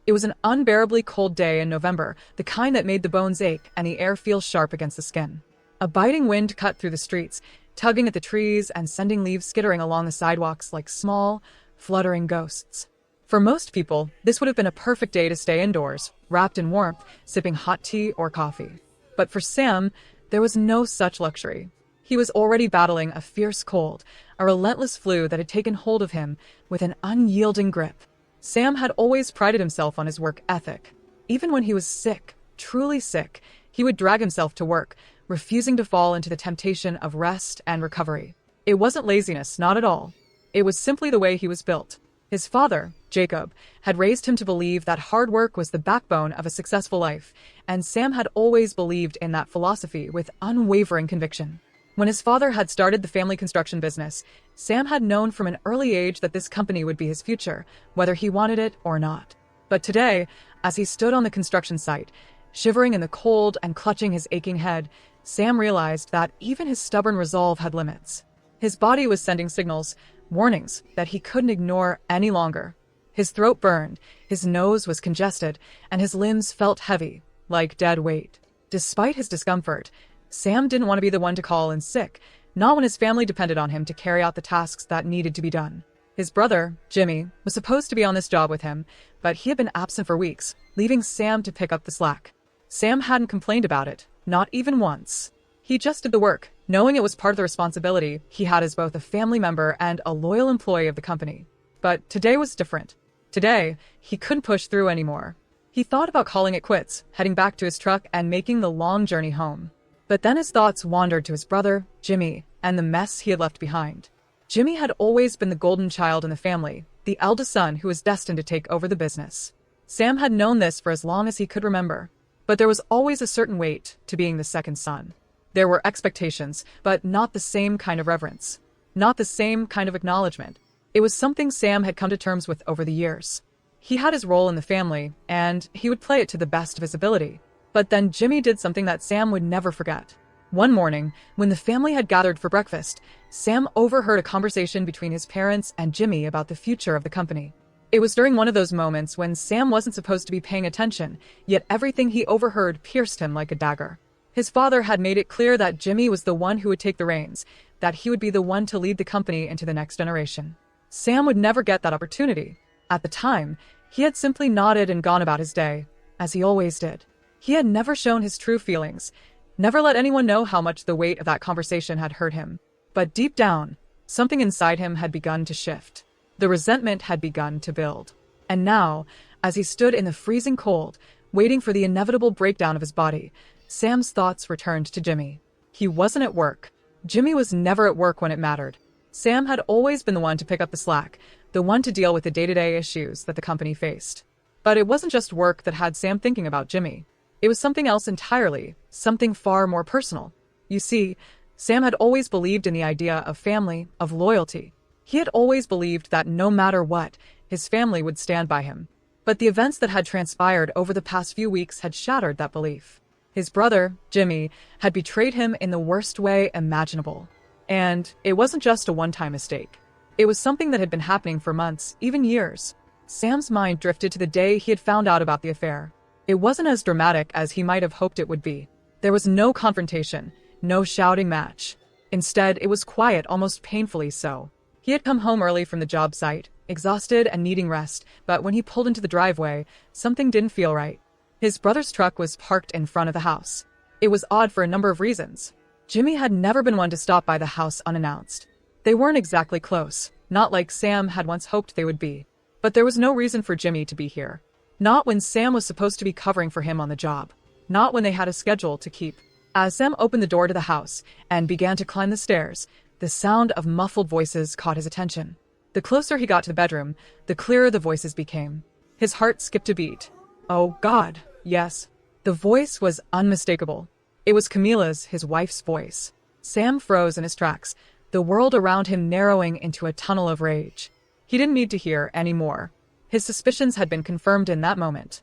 It was an unbearably cold day in November, the kind that made the bones ache and the air feel sharp against the skin. A biting wind cut through the streets, tugging at the trees and sending leaves skittering along the sidewalks like small, fluttering ghosts. For most people, this would have been a perfect day to stay indoors, wrapped in warmth, sipping hot tea or coffee. But for Sam, there was no such luxury. He was already battling a fierce cold, a relentless flu that had taken hold of him with an unyielding grip. Sam had always prided himself on his work ethic. Even when he was sick, truly sick, he would drag himself to work, refusing to fall into the temptation of rest and recovery. It wasn't laziness, not at all. It was simply the way he was built. His father, Jacob, had raised him to believe that hard work was the backbone of a successful life, and Sam had always believed in that philosophy with unwavering conviction. When his father had started the family construction business, Sam had known from an early age that this company would be his future, whether he wanted it or not. But today, as he stood on the construction site, shivering in the cold and clutching his aching head, Sam realized that even his stubborn resolve had limits. His body was sending signals, warnings, that he couldn't ignore any longer. His throat burned, his nose was congested, and his limbs felt heavy, like dead weight. Despite his discomfort, Sam didn't want to be the one to call in sick, not when his family depended on him to carry out the tasks that needed to be done. His brother, Jimmy, was supposed to be on this job with him, but he had been absent for weeks, leaving Sam to pick up the slack. Sam hadn't complained about it, not even once. He just did the work, knowing it was part of the responsibility he had as both a family member and a loyal employee of the company. But today was different. Today, he couldn't push through anymore. He thought about calling it quits, heading back to his truck and making the long journey home. But then his thoughts wandered to his brother, Jimmy, and the mess he had left behind. Jimmy had always been the golden child in the family, the eldest son who was destined to take over the business. Sam had known this for as long as he could remember. But there was always a certain weight to being the second son. There were expectations, but not the same kind of reverence. Not the same kind of acknowledgement. It was something Sam had come to terms with over the years. He had his role in the family, and he would play it to the best of his ability. But then Jimmy did something that Sam would never forget. One morning, when the family had gathered for breakfast, Sam overheard a conversation between his parents and Jimmy about the future of the company. It was during one of those moments when Sam wasn't supposed to be paying attention, yet everything he overheard pierced him like a dagger. His father had made it clear that Jimmy was the one who would take the reins, that he would be the one to lead the company into the next generation. Sam would never get that opportunity. At the time, he had simply nodded and gone about his day, as he always did. He had never shown his true feelings, never let anyone know how much the weight of that conversation had hurt him. But deep down, something inside him had begun to shift. The resentment had begun to build. And now, as he stood in the freezing cold, waiting for the inevitable breakdown of his body, Sam's thoughts returned to Jimmy. He wasn't at work. Jimmy was never at work when it mattered. Sam had always been the one to pick up the slack, the one to deal with the day-to-day issues that the company faced. But it wasn't just work that had Sam thinking about Jimmy. It was something else entirely, something far more personal. You see, Sam had always believed in the idea of family, of loyalty. He had always believed that no matter what, his family would stand by him. But the events that had transpired over the past few weeks had shattered that belief. His brother, Jimmy, had betrayed him in the worst way imaginable. And it wasn't just a one-time mistake. It was something that had been happening for months, even years. Sam's mind drifted to the day he had found out about the affair. It wasn't as dramatic as he might have hoped it would be. There was no confrontation, no shouting match. Instead, it was quiet, almost painfully so. He had come home early from the job site, exhausted and needing rest, but when he pulled into the driveway, something didn't feel right. His brother's truck was parked in front of the house. It was odd for a number of reasons. Jimmy had never been one to stop by the house unannounced. They weren't exactly close, not like Sam had once hoped they would be. But there was no reason for Jimmy to be here. Not when Sam was supposed to be covering for him on the job. Not when they had a schedule to keep. As Sam opened the door to the house and began to climb the stairs, the sound of muffled voices caught his attention. The closer he got to the bedroom, the clearer the voices became. His heart skipped a beat. Oh God, yes. The voice was unmistakable. It was Camila's, his wife's voice. Sam froze in his tracks, the world around him narrowing into a tunnel of rage. He didn't need to hear any more. His suspicions had been confirmed in that moment.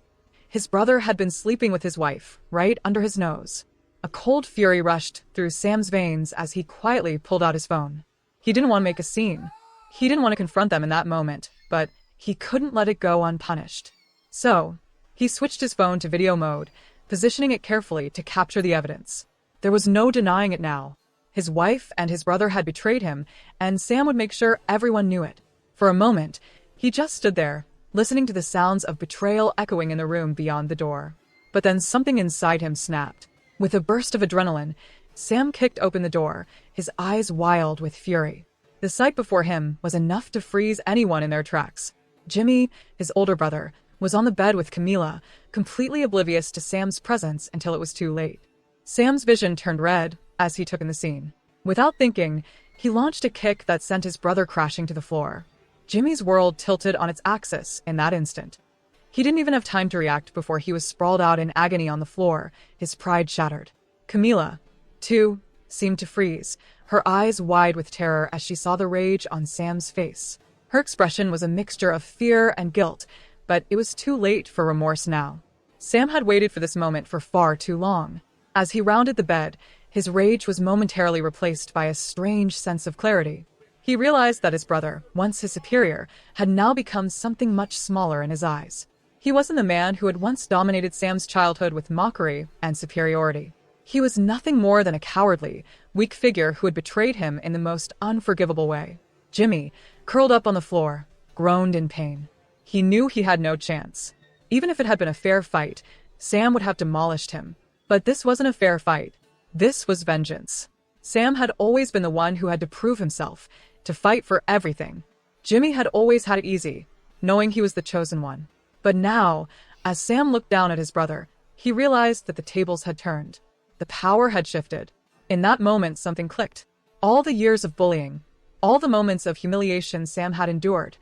His brother had been sleeping with his wife, right under his nose. A cold fury rushed through Sam's veins as he quietly pulled out his phone. He didn't want to make a scene. He didn't want to confront them in that moment, but he couldn't let it go unpunished. So, he switched his phone to video mode, positioning it carefully to capture the evidence. There was no denying it now. His wife and his brother had betrayed him, and Sam would make sure everyone knew it. For a moment, he just stood there, listening to the sounds of betrayal echoing in the room beyond the door. But then something inside him snapped. With a burst of adrenaline, Sam kicked open the door, his eyes wild with fury. The sight before him was enough to freeze anyone in their tracks. Jimmy, his older brother, was on the bed with Camila, completely oblivious to Sam's presence until it was too late. Sam's vision turned red as he took in the scene. Without thinking, he launched a kick that sent his brother crashing to the floor. Jimmy's world tilted on its axis in that instant. He didn't even have time to react before he was sprawled out in agony on the floor, his pride shattered. Camila, too, seemed to freeze, her eyes wide with terror as she saw the rage on Sam's face. Her expression was a mixture of fear and guilt, but it was too late for remorse now. Sam had waited for this moment for far too long. As he rounded the bed, his rage was momentarily replaced by a strange sense of clarity. He realized that his brother, once his superior, had now become something much smaller in his eyes. He wasn't the man who had once dominated Sam's childhood with mockery and superiority. He was nothing more than a cowardly, weak figure who had betrayed him in the most unforgivable way. Jimmy, curled up on the floor, groaned in pain. He knew he had no chance. Even if it had been a fair fight, Sam would have demolished him. But this wasn't a fair fight. This was vengeance. Sam had always been the one who had to prove himself, to fight for everything. Jimmy had always had it easy, knowing he was the chosen one. But now, as Sam looked down at his brother, he realized that the tables had turned. The power had shifted. In that moment, something clicked. All the years of bullying, all the moments of humiliation Sam had endured,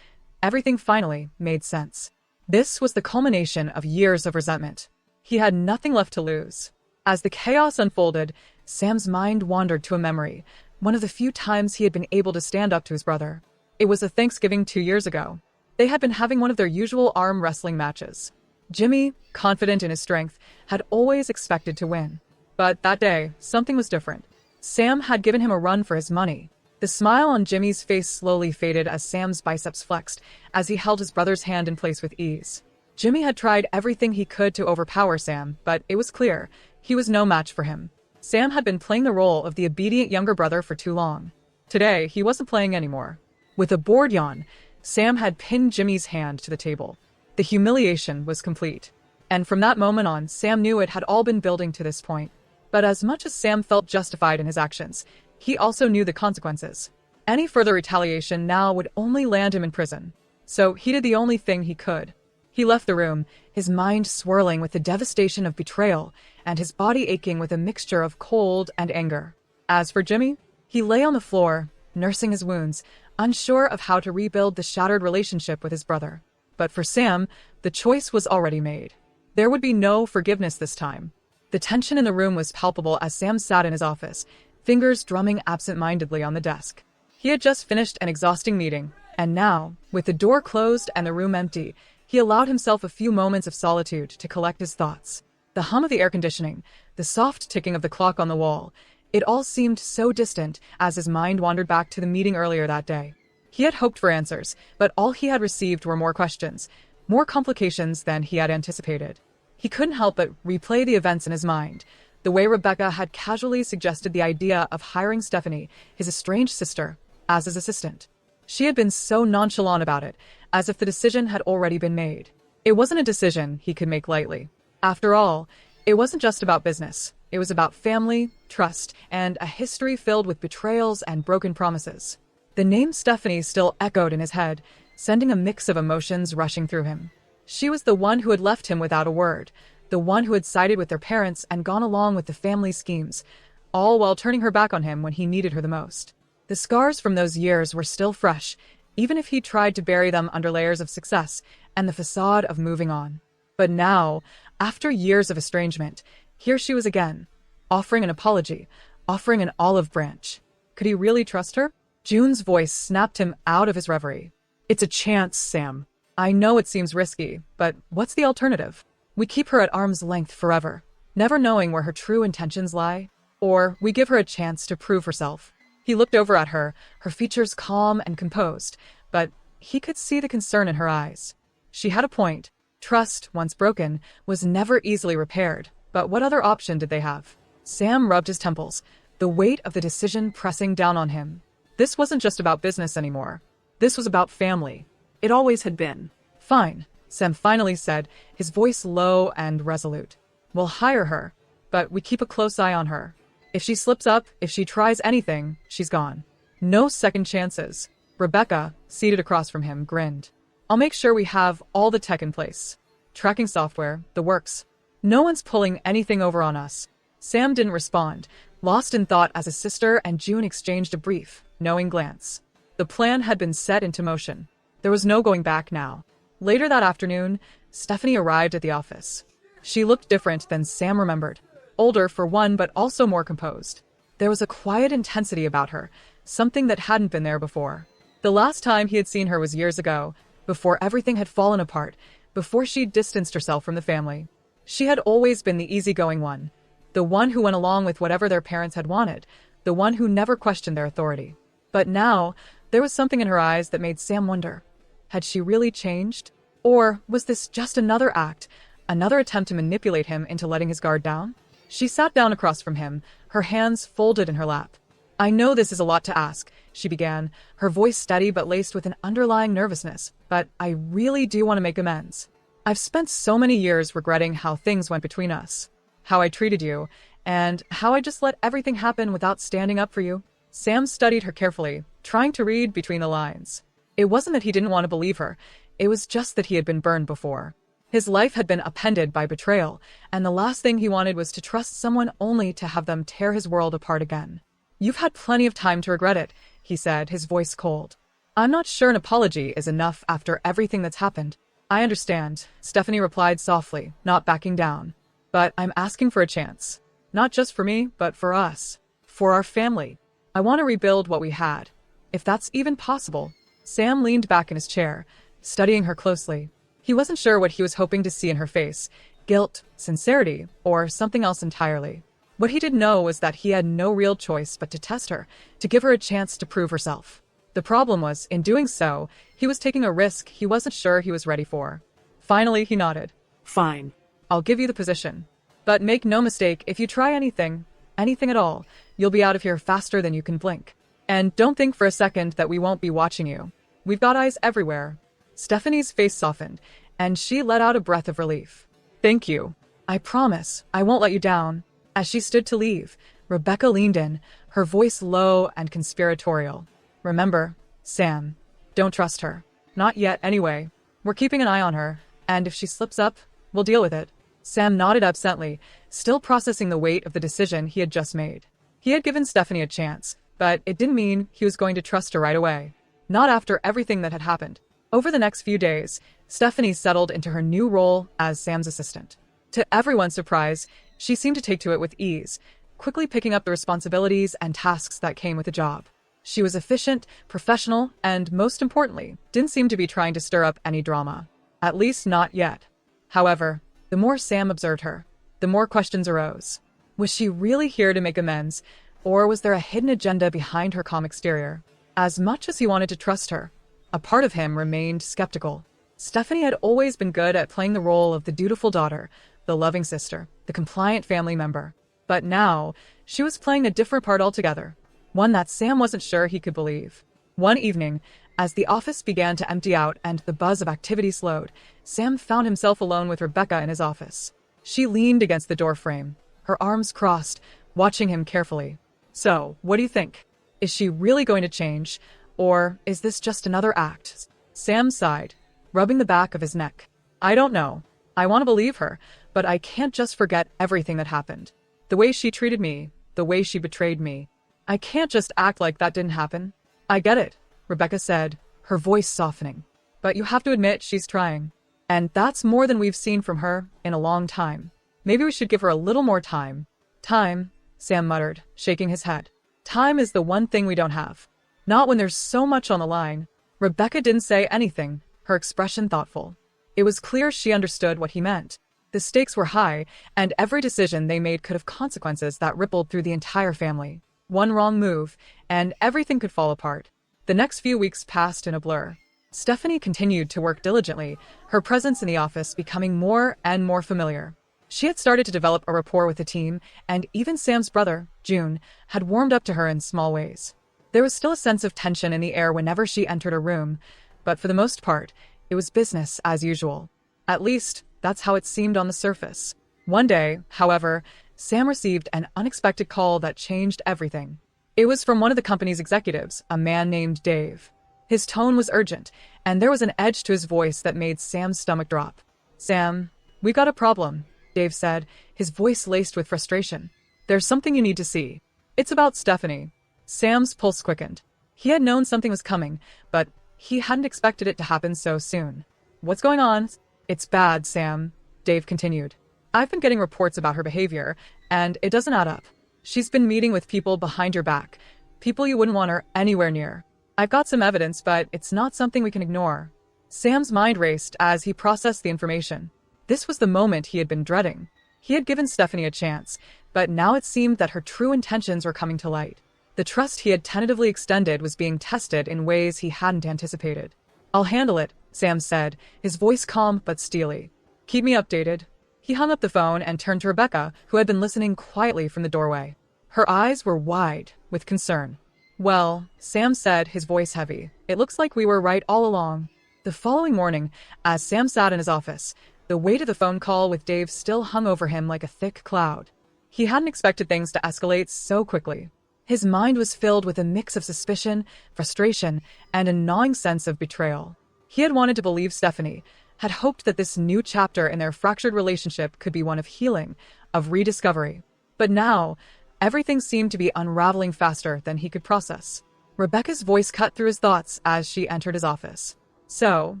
everything finally made sense. This was the culmination of years of resentment. He had nothing left to lose. As the chaos unfolded, Sam's mind wandered to a memory, one of the few times he had been able to stand up to his brother. It was a Thanksgiving 2 years ago. They had been having one of their usual arm wrestling matches. Jimmy, confident in his strength, had always expected to win. But that day, something was different. Sam had given him a run for his money. The smile on Jimmy's face slowly faded as Sam's biceps flexed, as he held his brother's hand in place with ease. Jimmy had tried everything he could to overpower Sam, but it was clear he was no match for him. Sam had been playing the role of the obedient younger brother for too long. Today, he wasn't playing anymore. With a bored yawn, Sam had pinned Jimmy's hand to the table. The humiliation was complete. And from that moment on, Sam knew it had all been building to this point. But as much as Sam felt justified in his actions, he also knew the consequences. Any further retaliation now would only land him in prison. So he did the only thing he could. He left the room, his mind swirling with the devastation of betrayal, and his body aching with a mixture of cold and anger. As for Jimmy, he lay on the floor, nursing his wounds, unsure of how to rebuild the shattered relationship with his brother. But for Sam, the choice was already made. There would be no forgiveness this time. The tension in the room was palpable as Sam sat in his office, fingers drumming absent-mindedly on the desk. He had just finished an exhausting meeting, and now, with the door closed and the room empty, he allowed himself a few moments of solitude to collect his thoughts. The hum of the air conditioning, the soft ticking of the clock on the wall, it all seemed so distant as his mind wandered back to the meeting earlier that day. He had hoped for answers, but all he had received were more questions, more complications than he had anticipated. He couldn't help but replay the events in his mind, the way Rebecca had casually suggested the idea of hiring Stephanie, his estranged sister, as his assistant. She had been so nonchalant about it, as if the decision had already been made. It wasn't a decision he could make lightly. After all, it wasn't just about business. It was about family, trust, and a history filled with betrayals and broken promises. The name Stephanie still echoed in his head, sending a mix of emotions rushing through him. She was the one who had left him without a word, the one who had sided with their parents and gone along with the family schemes, all while turning her back on him when he needed her the most. The scars from those years were still fresh, even if he tried to bury them under layers of success and the facade of moving on. But now, after years of estrangement, here she was again, offering an apology, offering an olive branch. Could he really trust her? June's voice snapped him out of his reverie. "It's a chance, Sam. I know it seems risky, but what's the alternative? We keep her at arm's length forever, never knowing where her true intentions lie, or we give her a chance to prove herself." He looked over at her, her features calm and composed, but he could see the concern in her eyes. She had a point. Trust, once broken, was never easily repaired, but what other option did they have? Sam rubbed his temples, the weight of the decision pressing down on him. This wasn't just about business anymore. This was about family. It always had been. Fine, Sam finally said, his voice low and resolute. We'll hire her, but we keep a close eye on her. If she slips up, if she tries anything, she's gone. No second chances. Rebecca, seated across from him, grinned. I'll make sure we have all the tech in place. Tracking software, the works. No one's pulling anything over on us. Sam didn't respond, lost in thought as his sister and June exchanged a brief, knowing glance. The plan had been set into motion. There was no going back now. Later that afternoon, Stephanie arrived at the office. She looked different than Sam remembered. Older for one, but also more composed. There was a quiet intensity about her, something that hadn't been there before. The last time he had seen her was years ago, before everything had fallen apart, before she'd distanced herself from the family. She had always been the easygoing one, the one who went along with whatever their parents had wanted, the one who never questioned their authority. But now, there was something in her eyes that made Sam wonder. Had she really changed? Or was this just another act, another attempt to manipulate him into letting his guard down? She sat down across from him, her hands folded in her lap. I know this is a lot to ask, she began, her voice steady but laced with an underlying nervousness, but I really do want to make amends. I've spent so many years regretting how things went between us, how I treated you, and how I just let everything happen without standing up for you. Sam studied her carefully, trying to read between the lines. It wasn't that he didn't want to believe her, it was just that he had been burned before. His life had been upended by betrayal, and the last thing he wanted was to trust someone only to have them tear his world apart again. You've had plenty of time to regret it, he said, his voice cold. I'm not sure an apology is enough after everything that's happened. I understand, Stephanie replied softly, not backing down. But I'm asking for a chance. Not just for me, but for us. For our family. I want to rebuild what we had. If that's even possible. Sam leaned back in his chair, studying her closely. He wasn't sure what he was hoping to see in her face. Guilt, sincerity, or something else entirely. What he did know was that he had no real choice but to test her, to give her a chance to prove herself. The problem was, in doing so, he was taking a risk he wasn't sure he was ready for. Finally, he nodded. Fine. I'll give you the position. But make no mistake, if you try anything at all, you'll be out of here faster than you can blink. And don't think for a second that we won't be watching you. We've got eyes everywhere. Stephanie's face softened, and she let out a breath of relief. Thank you. I promise, I won't let you down. As she stood to leave, Rebecca leaned in, her voice low and conspiratorial. Remember, Sam, don't trust her. Not yet, anyway. We're keeping an eye on her, and if she slips up, we'll deal with it. Sam nodded absently, still processing the weight of the decision he had just made. He had given Stephanie a chance, but it didn't mean he was going to trust her right away. Not after everything that had happened. Over the next few days, Stephanie settled into her new role as Sam's assistant. To everyone's surprise, she seemed to take to it with ease, quickly picking up the responsibilities and tasks that came with the job. She was efficient, professional, and most importantly, didn't seem to be trying to stir up any drama. At least not yet. However, the more Sam observed her, the more questions arose. Was she really here to make amends, or was there a hidden agenda behind her calm exterior? As much as he wanted to trust her, a part of him remained skeptical. Stephanie had always been good at playing the role of the dutiful daughter, the loving sister, the compliant family member. But now, she was playing a different part altogether, one that Sam wasn't sure he could believe. One evening, as the office began to empty out and the buzz of activity slowed, Sam found himself alone with Rebecca in his office. She leaned against the doorframe, her arms crossed, watching him carefully. So, what do you think? Is she really going to change, or is this just another act? Sam sighed, rubbing the back of his neck. I don't know. I want to believe her, but I can't just forget everything that happened. The way she treated me, the way she betrayed me. I can't just act like that didn't happen. I get it, Rebecca said, her voice softening. But you have to admit she's trying. And that's more than we've seen from her in a long time. Maybe we should give her a little more time. Time, Sam muttered, shaking his head. Time is the one thing we don't have. Not when there's so much on the line. Rebecca didn't say anything, her expression thoughtful. It was clear she understood what he meant. The stakes were high, and every decision they made could have consequences that rippled through the entire family. One wrong move, and everything could fall apart. The next few weeks passed in a blur. Stephanie continued to work diligently, her presence in the office becoming more and more familiar. She had started to develop a rapport with the team, and even Sam's brother, June, had warmed up to her in small ways. There was still a sense of tension in the air whenever she entered a room, but for the most part, it was business as usual. At least, that's how it seemed on the surface. One day, however, Sam received an unexpected call that changed everything. It was from one of the company's executives, a man named Dave. His tone was urgent, and there was an edge to his voice that made Sam's stomach drop. "Sam, we've got a problem," Dave said, his voice laced with frustration. "There's something you need to see. It's about Stephanie." Sam's pulse quickened. He had known something was coming, but he hadn't expected it to happen so soon. "What's going on?" "It's bad, Sam," Dave continued. "I've been getting reports about her behavior, and it doesn't add up. She's been meeting with people behind your back, people you wouldn't want her anywhere near. I've got some evidence, but it's not something we can ignore." Sam's mind raced as he processed the information. This was the moment he had been dreading. He had given Stephanie a chance, but now it seemed that her true intentions were coming to light. The trust he had tentatively extended was being tested in ways he hadn't anticipated. "I'll handle it," Sam said, his voice calm but steely. "Keep me updated." He hung up the phone and turned to Rebecca, who had been listening quietly from the doorway. Her eyes were wide with concern. "Well," Sam said, his voice heavy, "it looks like we were right all along." The following morning, as Sam sat in his office, the weight of the phone call with Dave still hung over him like a thick cloud. He hadn't expected things to escalate so quickly. His mind was filled with a mix of suspicion, frustration, and a gnawing sense of betrayal. He had wanted to believe Stephanie, had hoped that this new chapter in their fractured relationship could be one of healing, of rediscovery. But now, everything seemed to be unraveling faster than he could process. Rebecca's voice cut through his thoughts as she entered his office. "So,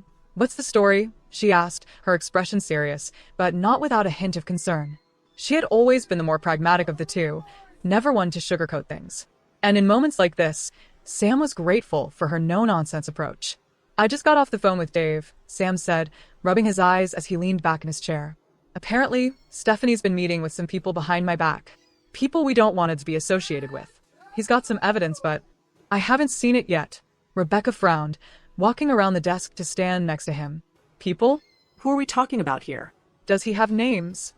what's the story?" she asked, her expression serious, but not without a hint of concern. She had always been the more pragmatic of the two, never one to sugarcoat things. And in moments like this, Sam was grateful for her no-nonsense approach. "I just got off the phone with Dave," Sam said, rubbing his eyes as he leaned back in his chair. "Apparently, Stephanie's been meeting with some people behind my back. People we don't want it to be associated with. He's got some evidence, but I haven't seen it yet." Rebecca frowned, walking around the desk to stand next to him. "People? Who are we talking about here?" Does he have names?"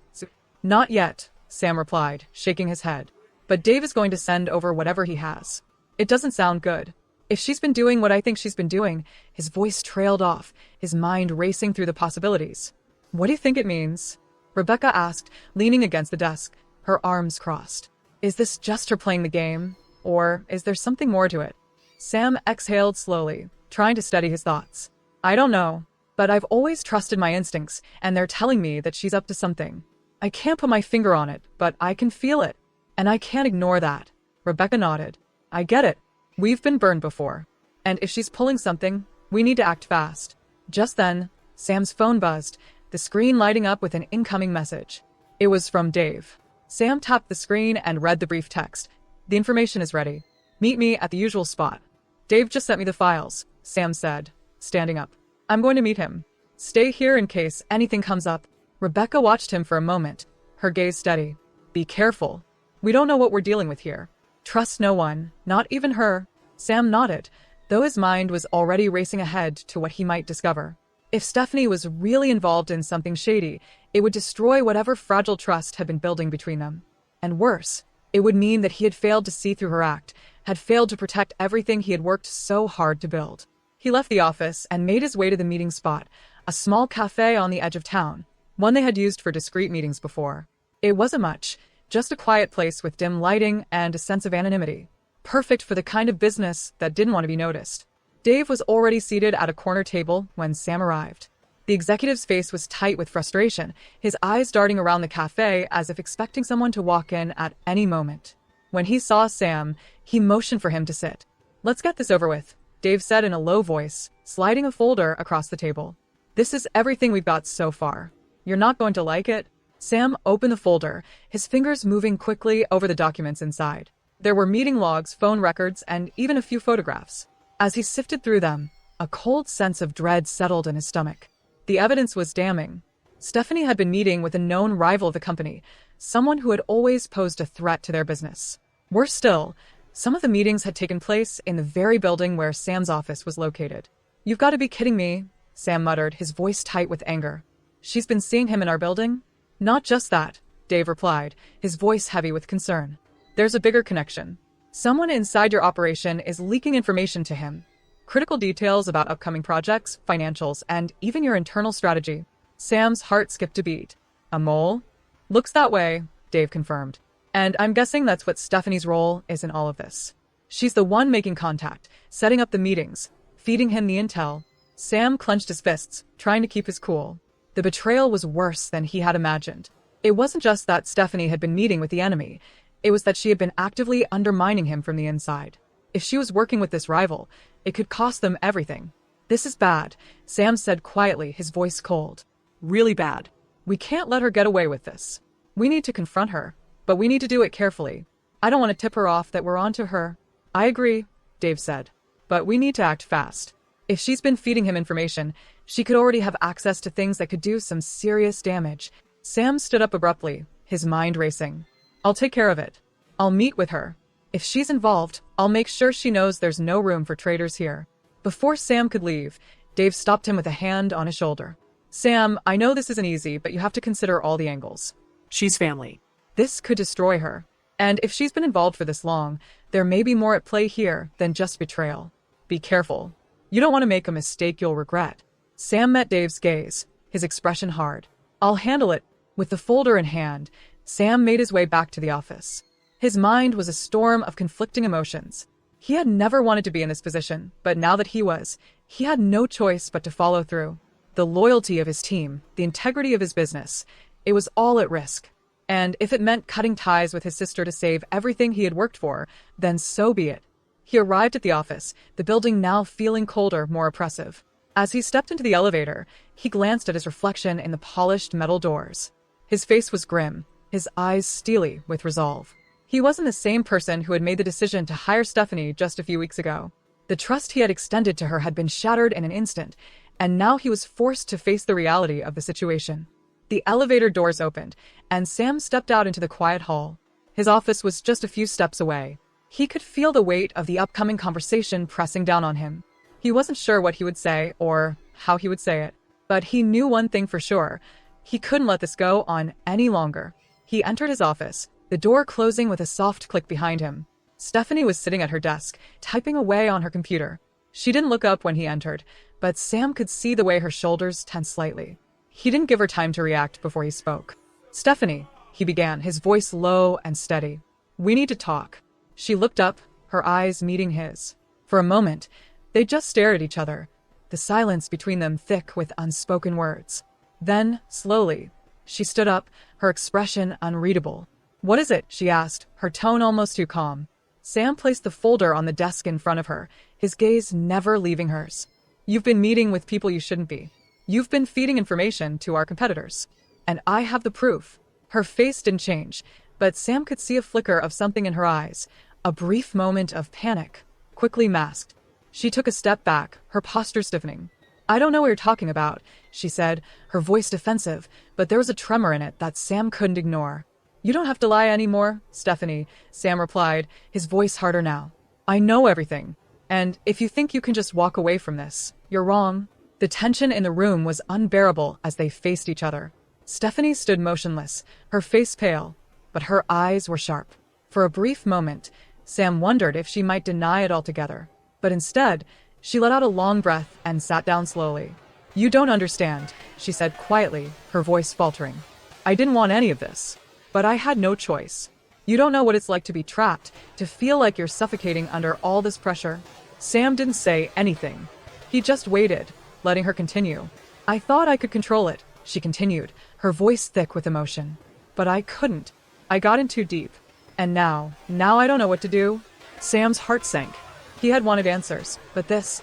"Not yet," Sam replied, shaking his head. "But Dave is going to send over whatever he has. It doesn't sound good. If she's been doing what I think she's been doing," his voice trailed off, his mind racing through the possibilities. "What do you think it means?" Rebecca asked, leaning against the desk, her arms crossed. "Is this just her playing the game? Or is there something more to it?" Sam exhaled slowly, trying to steady his thoughts. "I don't know, but I've always trusted my instincts, and they're telling me that she's up to something. I can't put my finger on it, but I can feel it. And I can't ignore that." Rebecca nodded. "I get it. We've been burned before. And if she's pulling something, we need to act fast." Just then, Sam's phone buzzed, the screen lighting up with an incoming message. It was from Dave. Sam tapped the screen and read the brief text. "The information is ready. Meet me at the usual spot." "Dave just sent me the files," Sam said, standing up. "I'm going to meet him. Stay here in case anything comes up." Rebecca watched him for a moment, her gaze steady. "Be careful. We don't know what we're dealing with here. Trust no one, not even her." Sam nodded, though his mind was already racing ahead to what he might discover. If Stephanie was really involved in something shady, it would destroy whatever fragile trust had been building between them. And worse, it would mean that he had failed to see through her act, had failed to protect everything he had worked so hard to build. He left the office and made his way to the meeting spot, a small cafe on the edge of town, one they had used for discreet meetings before. It wasn't much, just a quiet place with dim lighting and a sense of anonymity, perfect for the kind of business that didn't want to be noticed. Dave was already seated at a corner table when Sam arrived. The executive's face was tight with frustration, his eyes darting around the cafe as if expecting someone to walk in at any moment. When he saw Sam, he motioned for him to sit. "Let's get this over with," Dave said in a low voice, sliding a folder across the table. "This is everything we've got so far. You're not going to like it." Sam opened the folder, his fingers moving quickly over the documents inside. There were meeting logs, phone records, and even a few photographs. As he sifted through them, a cold sense of dread settled in his stomach. The evidence was damning. Stephanie had been meeting with a known rival of the company, someone who had always posed a threat to their business. Worse still, some of the meetings had taken place in the very building where Sam's office was located. You've got to be kidding me, Sam muttered, his voice tight with anger. She's been seeing him in our building? Not just that, Dave replied, his voice heavy with concern. There's a bigger connection. Someone inside your operation is leaking information to him. Critical details about upcoming projects, financials, and even your internal strategy. Sam's heart skipped a beat. A mole? Looks that way, Dave confirmed. And I'm guessing that's what Stephanie's role is in all of this. She's the one making contact, setting up the meetings, feeding him the intel. Sam clenched his fists, trying to keep his cool. The betrayal was worse than he had imagined. It wasn't just that Stephanie had been meeting with the enemy. It was that she had been actively undermining him from the inside. If she was working with this rival, it could cost them everything. This is bad, Sam said quietly, his voice cold. Really bad. We can't let her get away with this. We need to confront her, but we need to do it carefully. I don't want to tip her off that we're onto her. I agree, Dave said. But we need to act fast. If she's been feeding him information, she could already have access to things that could do some serious damage. Sam stood up abruptly, his mind racing. I'll take care of it. I'll meet with her. If she's involved, I'll make sure she knows there's no room for traitors here. Before Sam could leave, Dave stopped him with a hand on his shoulder. Sam, I know this isn't easy, but you have to consider all the angles. She's family. This could destroy her. And if she's been involved for this long, there may be more at play here than just betrayal. Be careful. You don't want to make a mistake you'll regret. Sam met Dave's gaze, his expression hard. I'll handle it. With the folder in hand, Sam made his way back to the office. His mind was a storm of conflicting emotions. He had never wanted to be in this position, but now that he was, he had no choice but to follow through. The loyalty of his team, the integrity of his business, it was all at risk. And if it meant cutting ties with his sister to save everything he had worked for, then so be it. He arrived at the office, the building now feeling colder, more oppressive. As he stepped into the elevator, he glanced at his reflection in the polished metal doors. His face was grim, his eyes steely with resolve. He wasn't the same person who had made the decision to hire Stephanie just a few weeks ago. The trust he had extended to her had been shattered in an instant, and now he was forced to face the reality of the situation. The elevator doors opened, and Sam stepped out into the quiet hall. His office was just a few steps away. He could feel the weight of the upcoming conversation pressing down on him. He wasn't sure what he would say or how he would say it, but he knew one thing for sure. He couldn't let this go on any longer. He entered his office, the door closing with a soft click behind him. Stephanie was sitting at her desk, typing away on her computer. She didn't look up when he entered, but Sam could see the way her shoulders tensed slightly. He didn't give her time to react before he spoke. Stephanie, he began, his voice low and steady. We need to talk. She looked up, her eyes meeting his. For a moment, they just stared at each other, the silence between them thick with unspoken words. Then, slowly, she stood up, her expression unreadable. What is it? She asked, her tone almost too calm. Sam placed the folder on the desk in front of her, his gaze never leaving hers. You've been meeting with people you shouldn't be. You've been feeding information to our competitors. And I have the proof. Her face didn't change, but Sam could see a flicker of something in her eyes, a brief moment of panic, quickly masked. She took a step back, her posture stiffening. I don't know what you're talking about, she said, her voice defensive, but there was a tremor in it that Sam couldn't ignore. You don't have to lie anymore, Stephanie, Sam replied, his voice harder now. I know everything. And if you think you can just walk away from this, you're wrong. The tension in the room was unbearable as they faced each other. Stephanie stood motionless, her face pale, but her eyes were sharp. For a brief moment, Sam wondered if she might deny it altogether. But instead, she let out a long breath and sat down slowly. You don't understand, she said quietly, her voice faltering. I didn't want any of this, but I had no choice. You don't know what it's like to be trapped, to feel like you're suffocating under all this pressure. Sam didn't say anything. He just waited, letting her continue. I thought I could control it, she continued, her voice thick with emotion. But I couldn't. I got in too deep. And now I don't know what to do. Sam's heart sank. He had wanted answers, but this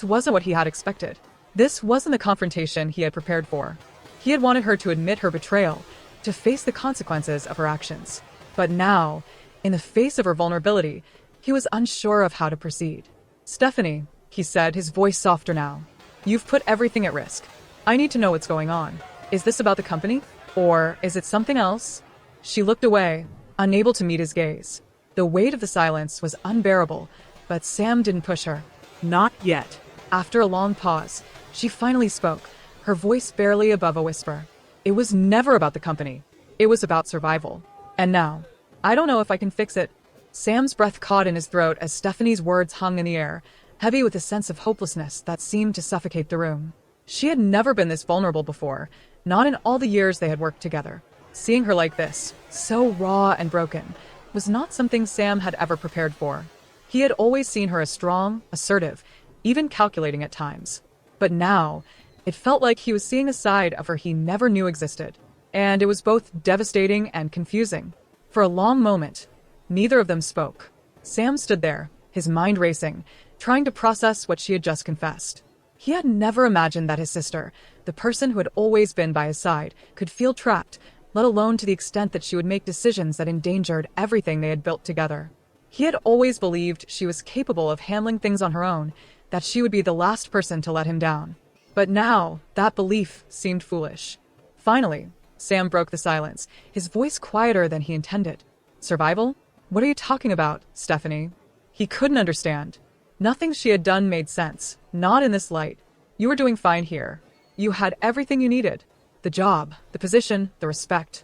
wasn't what he had expected. This wasn't the confrontation he had prepared for. He had wanted her to admit her betrayal, to face the consequences of her actions. But now, in the face of her vulnerability, he was unsure of how to proceed. Stephanie, he said, his voice softer now. You've put everything at risk. I need to know what's going on. Is this about the company? Or is it something else? She looked away, unable to meet his gaze. The weight of the silence was unbearable, but Sam didn't push her. Not yet. After a long pause, she finally spoke, her voice barely above a whisper. It was never about the company. It was about survival. And now, I don't know if I can fix it. Sam's breath caught in his throat as Stephanie's words hung in the air, heavy with a sense of hopelessness that seemed to suffocate the room. She had never been this vulnerable before, not in all the years they had worked together. Seeing her like this, so raw and broken, was not something Sam had ever prepared for. He had always seen her as strong, assertive, even calculating at times. But now, it felt like he was seeing a side of her he never knew existed. And it was both devastating and confusing. For a long moment, neither of them spoke. Sam stood there, his mind racing, trying to process what she had just confessed. He had never imagined that his sister, the person who had always been by his side, could feel trapped, let alone to the extent that she would make decisions that endangered everything they had built together. He had always believed she was capable of handling things on her own, that she would be the last person to let him down. But now, that belief seemed foolish. Finally, Sam broke the silence, his voice quieter than he intended. Survival? What are you talking about, Stephanie? He couldn't understand. Nothing she had done made sense, not in this light. You were doing fine here. You had everything you needed. The job, the position, the respect.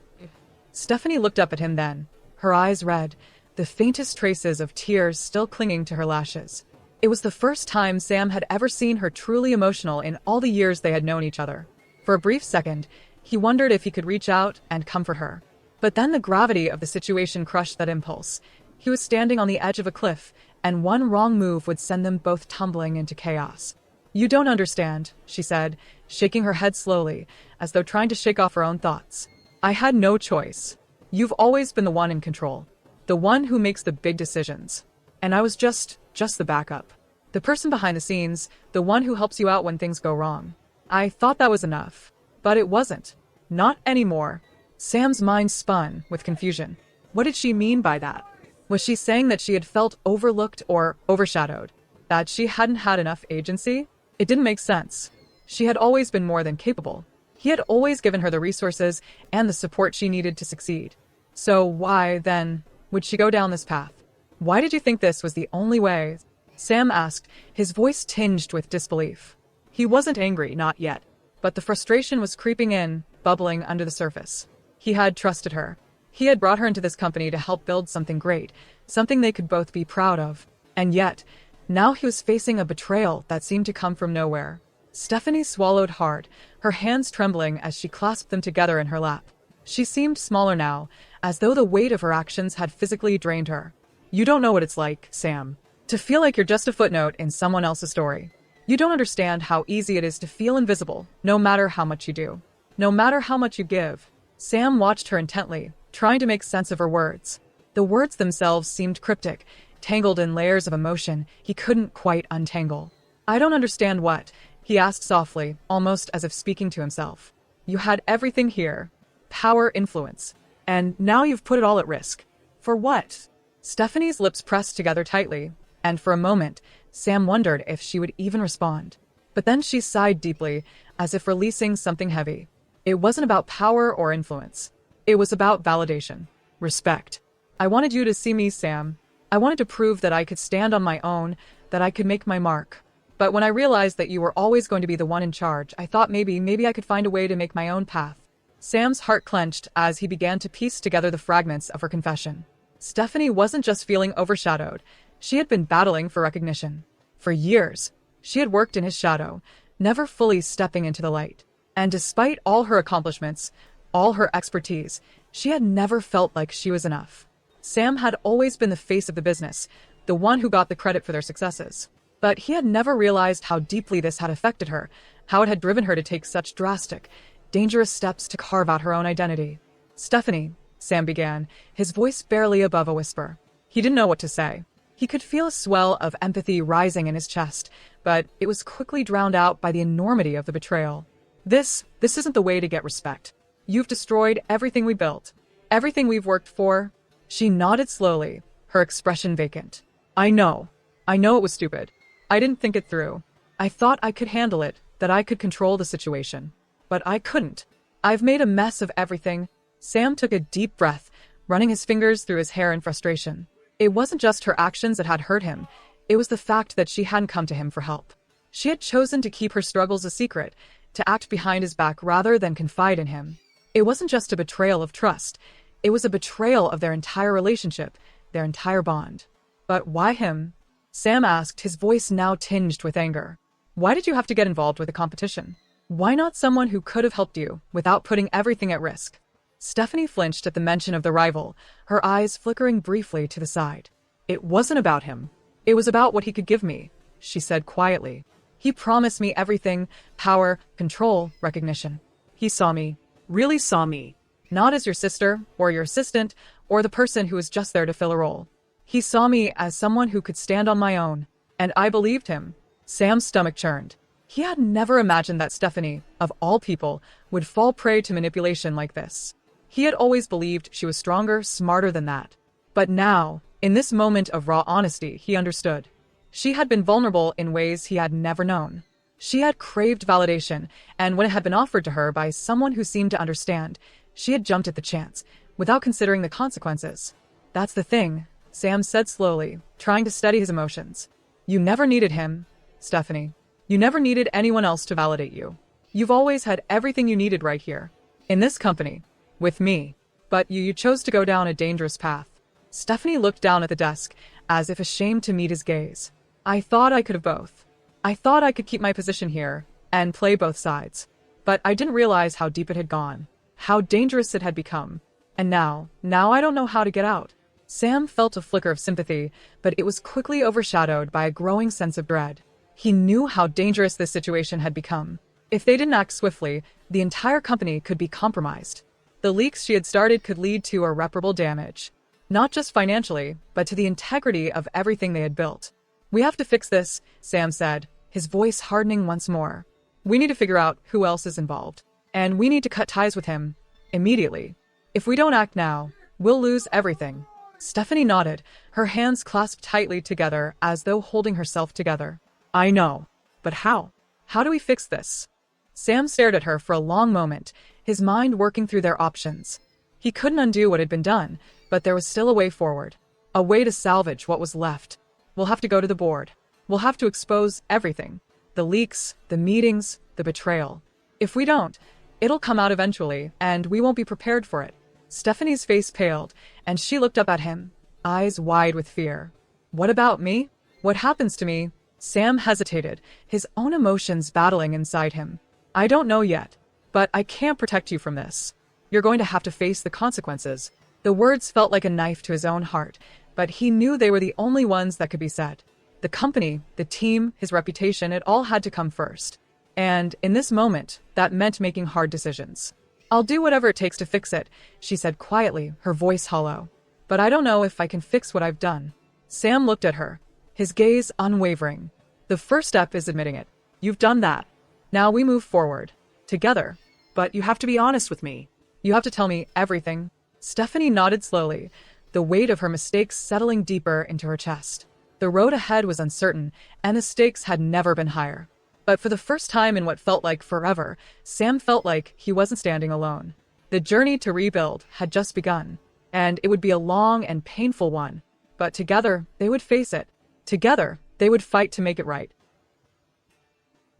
Stephanie looked up at him then, her eyes red, the faintest traces of tears still clinging to her lashes. It was the first time Sam had ever seen her truly emotional in all the years they had known each other. For a brief second, he wondered if he could reach out and comfort her. But then the gravity of the situation crushed that impulse. He was standing on the edge of a cliff, and one wrong move would send them both tumbling into chaos. You don't understand, she said, shaking her head slowly, as though trying to shake off her own thoughts. I had no choice. You've always been the one in control, the one who makes the big decisions. And I was just the backup. The person behind the scenes, the one who helps you out when things go wrong. I thought that was enough. But it wasn't. Not anymore. Sam's mind spun with confusion. What did she mean by that? Was she saying that she had felt overlooked or overshadowed? That she hadn't had enough agency? It didn't make sense. She had always been more than capable. He had always given her the resources and the support she needed to succeed. So why, then, would she go down this path? Why did you think this was the only way? Sam asked, his voice tinged with disbelief. He wasn't angry, not yet. But the frustration was creeping in, bubbling under the surface. He had trusted her. He had brought her into this company to help build something great, something they could both be proud of. And yet, now he was facing a betrayal that seemed to come from nowhere. Stephanie swallowed hard, her hands trembling as she clasped them together in her lap. She seemed smaller now, as though the weight of her actions had physically drained her. You don't know what it's like, Sam, to feel like you're just a footnote in someone else's story. You don't understand how easy it is to feel invisible, no matter how much you do. No matter how much you give. Sam watched her intently, trying to make sense of her words. The words themselves seemed cryptic, tangled in layers of emotion he couldn't quite untangle. I don't understand what, he asked softly, almost as if speaking to himself. You had everything here. Power, influence. And now you've put it all at risk. For what? Stephanie's lips pressed together tightly, and for a moment, Sam wondered if she would even respond. But then she sighed deeply, as if releasing something heavy. It wasn't about power or influence. It was about validation. Respect. I wanted you to see me, Sam. I wanted to prove that I could stand on my own, that I could make my mark. But when I realized that you were always going to be the one in charge, I thought maybe I could find a way to make my own path. Sam's heart clenched as he began to piece together the fragments of her confession. Stephanie wasn't just feeling overshadowed. She had been battling for recognition. For years, she had worked in his shadow, never fully stepping into the light. And despite all her accomplishments, all her expertise, she had never felt like she was enough. Sam had always been the face of the business, the one who got the credit for their successes. But he had never realized how deeply this had affected her, how it had driven her to take such drastic, dangerous steps to carve out her own identity. Stephanie, Sam began, his voice barely above a whisper. He didn't know what to say. He could feel a swell of empathy rising in his chest, but it was quickly drowned out by the enormity of the betrayal. This isn't the way to get respect. You've destroyed everything we built, everything we've worked for. She nodded slowly, her expression vacant. I know it was stupid. I didn't think it through. I thought I could handle it, that I could control the situation. But I couldn't. I've made a mess of everything. Sam took a deep breath, running his fingers through his hair in frustration. It wasn't just her actions that had hurt him. It was the fact that she hadn't come to him for help. She had chosen to keep her struggles a secret, to act behind his back rather than confide in him. It wasn't just a betrayal of trust. It was a betrayal of their entire relationship, their entire bond. But why him? Sam asked, his voice now tinged with anger. Why did you have to get involved with a competition? Why not someone who could have helped you without putting everything at risk? Stephanie flinched at the mention of the rival, her eyes flickering briefly to the side. It wasn't about him. It was about what he could give me, she said quietly. He promised me everything: power, control, recognition. He saw me, Really saw me. not as your sister or your assistant or the person who was just there to fill a role. He saw me as someone who could stand on my own, and I believed him. Sam's stomach churned. He had never imagined that Stephanie, of all people, would fall prey to manipulation like this. He had always believed she was stronger, smarter than that. But now, in this moment of raw honesty, he understood. She had been vulnerable in ways he had never known. She had craved validation, and when it had been offered to her by someone who seemed to understand, she had jumped at the chance, without considering the consequences. That's the thing, Sam said slowly, trying to steady his emotions. You never needed him, Stephanie. You never needed anyone else to validate you. You've always had everything you needed right here, in this company, with me. But you chose to go down a dangerous path. Stephanie looked down at the desk, as if ashamed to meet his gaze. I thought I could have both. I thought I could keep my position here, and play both sides. But I didn't realize how deep it had gone, how dangerous it had become. And now I don't know how to get out. Sam felt a flicker of sympathy, but it was quickly overshadowed by a growing sense of dread. He knew how dangerous this situation had become. If they didn't act swiftly, the entire company could be compromised. The leaks she had started could lead to irreparable damage. Not just financially, but to the integrity of everything they had built. We have to fix this, Sam said, his voice hardening once more. We need to figure out who else is involved. And we need to cut ties with him, immediately. If we don't act now, we'll lose everything. Stephanie nodded, her hands clasped tightly together as though holding herself together. I know. But how? How do we fix this? Sam stared at her for a long moment, his mind working through their options. He couldn't undo what had been done, but there was still a way forward. A way to salvage what was left. We'll have to go to the board. We'll have to expose everything. The leaks, the meetings, the betrayal. If we don't, it'll come out eventually, and we won't be prepared for it. Stephanie's face paled, and she looked up at him, eyes wide with fear. What about me? What happens to me? Sam hesitated, his own emotions battling inside him. I don't know yet, but I can't protect you from this. You're going to have to face the consequences. The words felt like a knife to his own heart, but he knew they were the only ones that could be said. The company, the team, his reputation, it all had to come first. And in this moment, that meant making hard decisions. I'll do whatever it takes to fix it, she said quietly, her voice hollow. But I don't know if I can fix what I've done. Sam looked at her, his gaze unwavering. The first step is admitting it. You've done that. Now we move forward. Together. But you have to be honest with me. You have to tell me everything. Stephanie nodded slowly, the weight of her mistakes settling deeper into her chest. The road ahead was uncertain, and the stakes had never been higher. But for the first time in what felt like forever, Sam felt like he wasn't standing alone. The journey to rebuild had just begun, and it would be a long and painful one. But together, they would face it. Together, they would fight to make it right.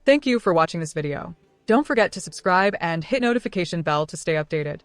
Thank you for watching this video. Don't forget to subscribe and hit notification bell to stay updated.